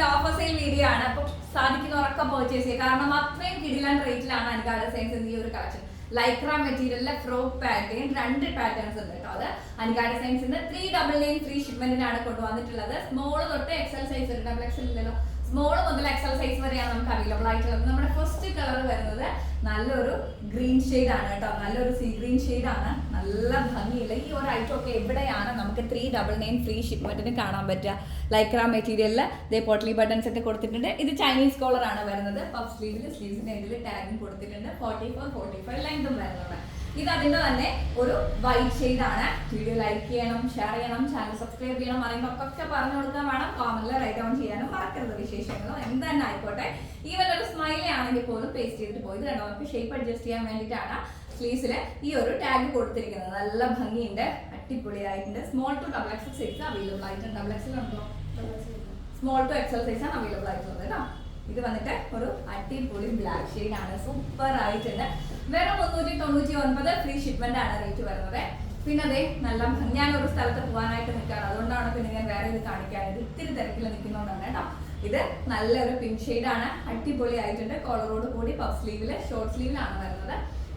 Discount offer sale video ആണ്. അപ്പോൾ സാധിക്കുന്നവരൊക്കെ purchase ചെയ്യുക. കാരണം അത്രയും കിടിലൻ റേറ്റിലാണ് അൻകാ ഡിസൈൻസ് ഈ ഒരു കളക്ഷൻ. ലൈക്ര മെറ്റീരിയലിലെ ഫ്രോക്ക് പാറ്റേൺ 2 പാറ്റേൺസ് ഉണ്ട് കേട്ടോ. അത് അൻകാ ഡിസൈൻസിന്റെ 399 ഫ്രീ ഷിപ്മെന്റിനാണ് കൊണ്ടുവന്നിട്ടുള്ളത്. സ്മോൾ തൊട്ട് എക്സൽ സൈസ്, ഡബിൾ എക്സൽ ഇല്ലല്ലോ, സ്മോൾ മുതൽ എക്സൽ സൈസ് വരെയാണ് നമുക്ക് അവൈലബിൾ ആയിട്ടുള്ളത്. നമ്മുടെ ഫസ്റ്റ് കളർ വരുന്നത് നല്ലൊരു ഗ്രീൻ ഷെയ്ഡ് ആണ് കേട്ടോ. നല്ലൊരു സീ ഗ്രീൻ ഷെയ്ഡ് ആണ്. നല്ല ഭംഗിയില്ല ഈ ഒരു ഐറ്റം ഒക്കെ എവിടെയാണ് നമുക്ക് 399 ഫ്രീ ഷിപ്മെന്റിന് കാണാൻ പറ്റുക. ലൈക്ര മെറ്റീരിയലിൽ ഇതേ പോട്ട്ലി ബട്ടൺസ് ഒക്കെ കൊടുത്തിട്ടുണ്ട്. ഇത് ചൈനീസ് കോളർ ആണ് വരുന്നത്. പഫ് സ്ലീവ്സിന്റെ എൻഡിൽ ടാഗും കൊടുത്തിട്ടുണ്ട്. 44-45 ലെങ്തും വരുന്നുണ്ട്. ഇത് അതിന്റെ തന്നെ ഒരു വൈറ്റ് ഷെയ്ഡ് ആണ്. വീഡിയോ ലൈക്ക് ചെയ്യണം, ഷെയർ ചെയ്യണം, ചാനൽ സബ്സ്ക്രൈബ് ചെയ്യണം, അറിയുന്നവർക്കൊക്കെ പറഞ്ഞു കൊടുക്കാൻ വേണം. കോമന്റിൽ റൈറ്റ് ഡൗൺ ചെയ്യാനും മറക്കരുത്. വിശേഷങ്ങളോ എന്ത് തന്നെ ആയിക്കോട്ടെ. ഈവൻ ഒരു സ്മൈലി ആണെങ്കിൽ പോലും പേസ്റ്റ് ചെയ്തിട്ട് പോയി. ഇത് കണ്ടോ, നമുക്ക് ഷേപ്പ് അഡ്ജസ്റ്റ് ചെയ്യാൻ വേണ്ടിയിട്ടാണ് സ്ലീവ്സിൽ ഈ ഒരു ടാഗ് കൊടുത്തിരിക്കുന്നത്. നല്ല ഭംഗിയുണ്ട്, അടിപൊളിയായിട്ടുണ്ട്. Small to double XL size available ആയിട്ടുണ്ട്. ഡബിൾ എക്സൽ ഉണ്ടോ? സ്മോൾ ടു എക്സൽ സൈസ് ആണ് അവൈലബിൾ ആയിട്ടുള്ളത് കേട്ടോ. ഇത് വന്നിട്ട് ഒരു അടിപൊളി ബ്ലാക്ക് ഷെയ്ഡ് ആണ്. സൂപ്പർ ആയിട്ടുണ്ട്. വെറും 399 ഫ്രീ ഷിപ്മെന്റ് ആണ് റേറ്റ് വരുന്നത്. പിന്നെ അതെ നല്ല ഞാനൊരു സ്ഥലത്ത് പോകാനായിട്ട് നിൽക്കുകയാണ്. അതുകൊണ്ടാണ് പിന്നെ ഞാൻ വേറെ ഇത് കാണിക്കാനായിട്ട് ഇത്തിരി തിരക്കിൽ നിൽക്കുന്നതുകൊണ്ടാണ് കേട്ടോ. ഇത് നല്ലൊരു പിങ്ക് ഷെയ്ഡ് ആണ്. അടിപൊളി ആയിട്ടുണ്ട്. കോളറോട് കൂടി പഫ് സ്ലീവില് ഷോർട്ട് സ്ലീവിലാണ് വരുന്നത്.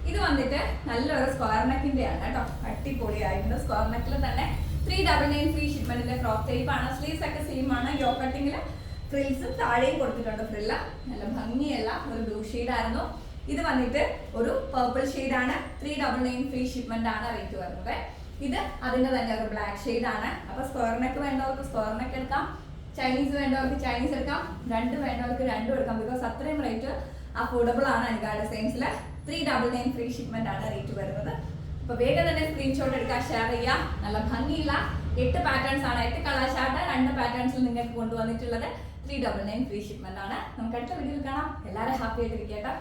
ഇത് വന്നിട്ട് നല്ലൊരു സ്ക്വയർ നെക്കിന്റെ ആണ് കേട്ടോ. അടിപൊളി ആയിട്ടുണ്ട്. സ്ക്വയർ നെക്കിൽ തന്നെ 399 ഫ്രീ ഷിപ്മെന്റിന്റെ ഫ്രോക്ക് ടൈപ്പ് ആണ്. സ്ലീവ്സ് ഒക്കെ സെയിം ആണ്. യോ കട്ടിങ്ങിൽ ഫ്രിൽസും താഴെയും കൊടുത്തിട്ടുണ്ട്. ഫ്രില്ല നല്ല ഭംഗിയല്ല, ഒരു ബ്ലൂ ഷെയ്ഡ് ആയിരുന്നു. ഇത് വന്നിട്ട് ഒരു പർപ്പിൾ ഷെയ്ഡ് ആണ്. 399 ഫ്രീ ഷിപ്മെന്റ് ആണ് റേറ്റ് വരുന്നത്. ഇത് അതിന്റെ തന്നെ ഒരു ബ്ലാക്ക് ഷെയ്ഡ് ആണ്. അപ്പൊ സ്ക്വയർ നെക്ക് വേണ്ടവർക്ക് സ്ക്വയർ നെക്ക് എടുക്കാം, ചൈനീസ് വേണ്ടവർക്ക് ചൈനീസ് എടുക്കാം, 2 വേണ്ടവർക്ക് 2 എടുക്കാം. ബിക്കോസ് അത്രയും റേറ്റ് അഫോർഡബിൾ ആണ്. അൻകാ ഡിസൈൻസിൽ 399 ഫ്രീ ഷിപ്മെന്റ് ആണ് റേറ്റ് വരുന്നത്. അപ്പൊ വേഗം തന്നെ സ്ക്രീൻഷോട്ട് എടുക്കാൻ, ഷെയർ ചെയ്യാം. നല്ല ഭംഗിയില്ല 8 പാറ്റേൺസ് ആണ്. 8 കളർ ചാർട്ട് 2 പാറ്റേൺസിൽ നിങ്ങൾക്ക് കൊണ്ടുവന്നിട്ടുള്ളത്. 399 ഫ്രീ ഷിപ്മെന്റ് ആണ്. നമുക്ക് അടുത്ത വീഡിയോയിൽ കാണാം. എല്ലാവരും ഹാപ്പി ആയിട്ടിരിക്കട്ടെ.